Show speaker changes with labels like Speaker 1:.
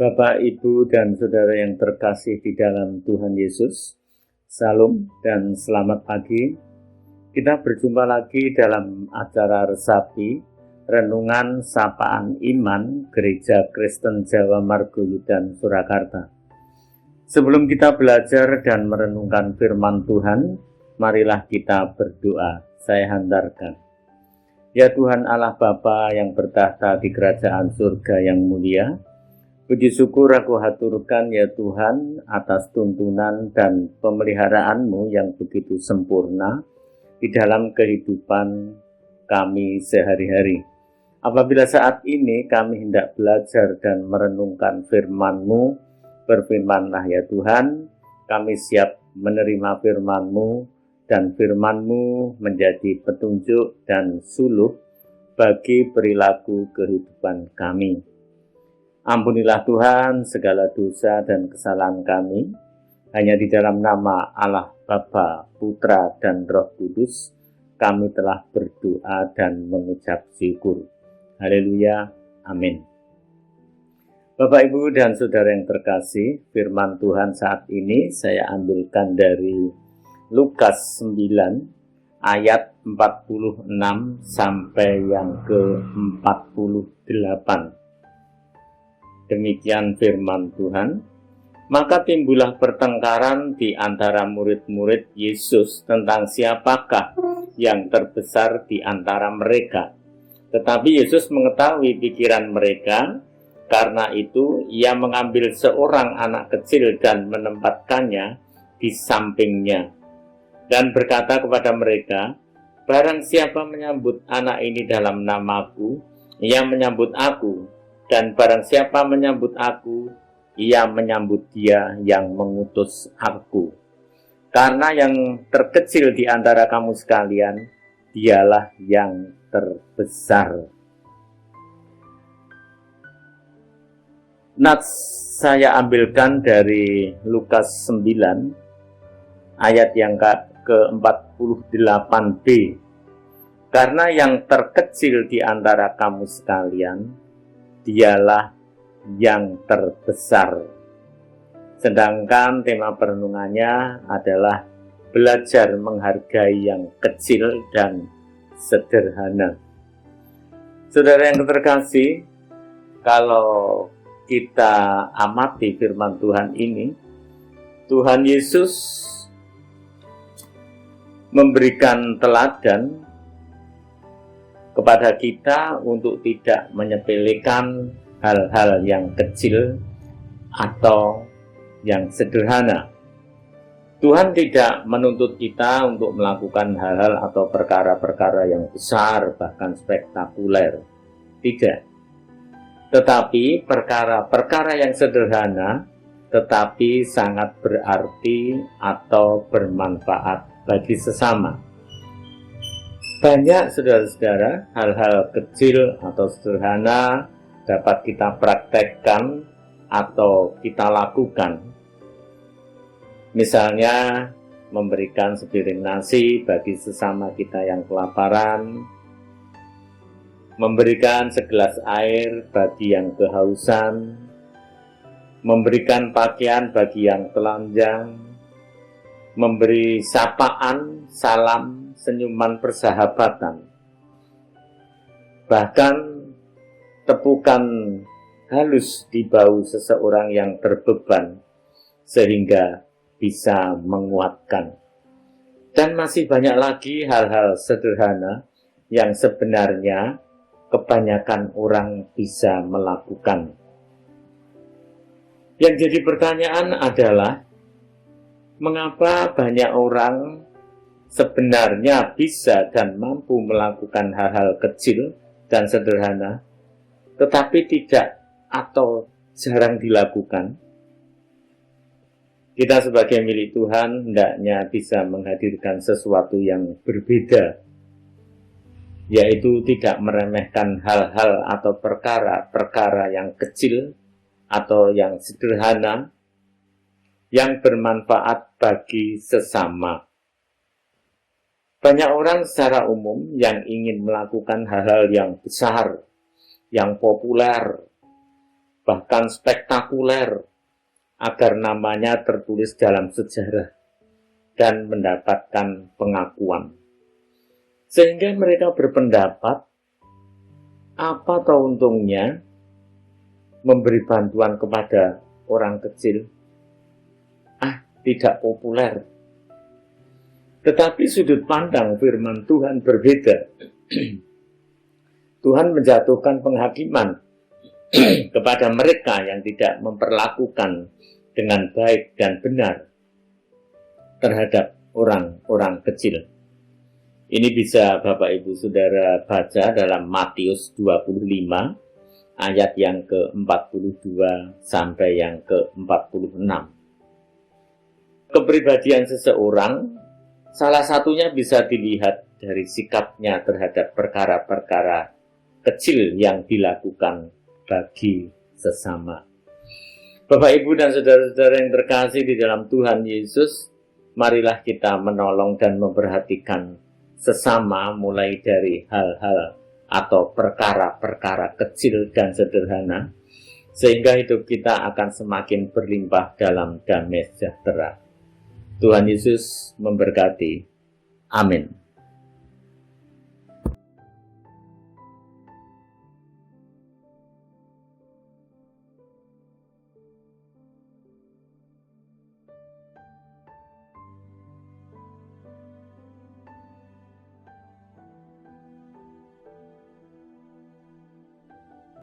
Speaker 1: Bapak, Ibu, dan Saudara yang terkasih di dalam Tuhan Yesus, Salam dan selamat pagi. Kita berjumpa lagi dalam acara Resapi, Renungan Sapaan Iman, Gereja Kristen Jawa Margoyudan, Surakarta. Sebelum kita belajar dan merenungkan firman Tuhan, marilah kita berdoa. Saya hantarkan. Ya Tuhan Allah Bapa yang bertahta di kerajaan surga yang mulia, puji syukur aku haturkan ya Tuhan atas tuntunan dan pemeliharaanmu yang begitu sempurna di dalam kehidupan kami sehari-hari. Apabila saat ini kami hendak belajar dan merenungkan firman-Mu, berfirmanlah ya Tuhan, kami siap menerima firman-Mu dan firman-Mu menjadi petunjuk dan suluh bagi perilaku kehidupan kami. Ampunilah Tuhan segala dosa dan kesalahan kami, hanya di dalam nama Allah Bapa, Putra, dan Roh Kudus, kami telah berdoa dan mengucap syukur. Haleluya, amin. Bapak, Ibu, dan Saudara yang terkasih, firman Tuhan saat ini saya ambilkan dari Lukas 9, ayat 46 sampai yang ke-48. Demikian firman Tuhan. Maka timbullah pertengkaran di antara murid-murid Yesus tentang siapakah yang terbesar di antara mereka. Tetapi Yesus mengetahui pikiran mereka, karena itu ia mengambil seorang anak kecil dan menempatkannya di sampingnya. Dan berkata kepada mereka, barang siapa menyambut anak ini dalam namaku, ia menyambut aku. Dan barang siapa menyambut aku, ia menyambut dia yang mengutus aku. Karena yang terkecil di antara kamu sekalian, dialah yang terbesar. Nats saya ambilkan dari Lukas 9, ayat yang ke-48b. Karena yang terkecil di antara kamu sekalian, dialah yang terbesar. Sedangkan tema perenungannya adalah belajar menghargai yang kecil dan sederhana. Saudara yang terkasih, kalau kita amati firman Tuhan ini, Tuhan Yesus memberikan teladan kepada kita untuk tidak menyepelekan hal-hal yang kecil atau yang sederhana. Tuhan tidak menuntut kita untuk melakukan hal-hal atau perkara-perkara yang besar, bahkan spektakuler. Tidak. Tetapi perkara-perkara yang sederhana, tetapi sangat berarti atau bermanfaat bagi sesama. Banyak saudara-saudara, hal-hal kecil atau sederhana dapat kita praktekkan atau kita lakukan. Misalnya, memberikan sepiring nasi bagi sesama kita yang kelaparan, memberikan segelas air bagi yang kehausan, memberikan pakaian bagi yang telanjang, memberi sapaan, salam, senyuman persahabatan. Bahkan tepukan halus di bahu seseorang yang terbeban sehingga bisa menguatkan. Dan masih banyak lagi hal-hal sederhana yang sebenarnya kebanyakan orang bisa melakukan. Yang jadi pertanyaan adalah, mengapa banyak orang sebenarnya bisa dan mampu melakukan hal-hal kecil dan sederhana, tetapi tidak atau jarang dilakukan? Kita sebagai milik Tuhan hendaknya bisa menghadirkan sesuatu yang berbeda, yaitu tidak meremehkan hal-hal atau perkara-perkara yang kecil atau yang sederhana, yang bermanfaat bagi sesama. Banyak orang secara umum yang ingin melakukan hal-hal yang besar, yang populer, bahkan spektakuler, agar namanya tertulis dalam sejarah dan mendapatkan pengakuan. Sehingga mereka berpendapat, apa toh untungnya memberi bantuan kepada orang kecil? Tidak populer. Tetapi sudut pandang firman Tuhan berbeda. Tuhan menjatuhkan penghakiman kepada mereka yang tidak memperlakukan dengan baik dan benar terhadap orang-orang kecil. Ini bisa Bapak Ibu Saudara baca dalam Matius 25 ayat yang ke-42 sampai yang ke-46. Kepribadian seseorang salah satunya bisa dilihat dari sikapnya terhadap perkara-perkara kecil yang dilakukan bagi sesama. Bapak, Ibu, dan saudara-saudara yang terkasih di dalam Tuhan Yesus, marilah kita menolong dan memperhatikan sesama mulai dari hal-hal atau perkara-perkara kecil dan sederhana, sehingga hidup kita akan semakin berlimpah dalam damai sejahtera. Tuhan Yesus memberkati. Amin.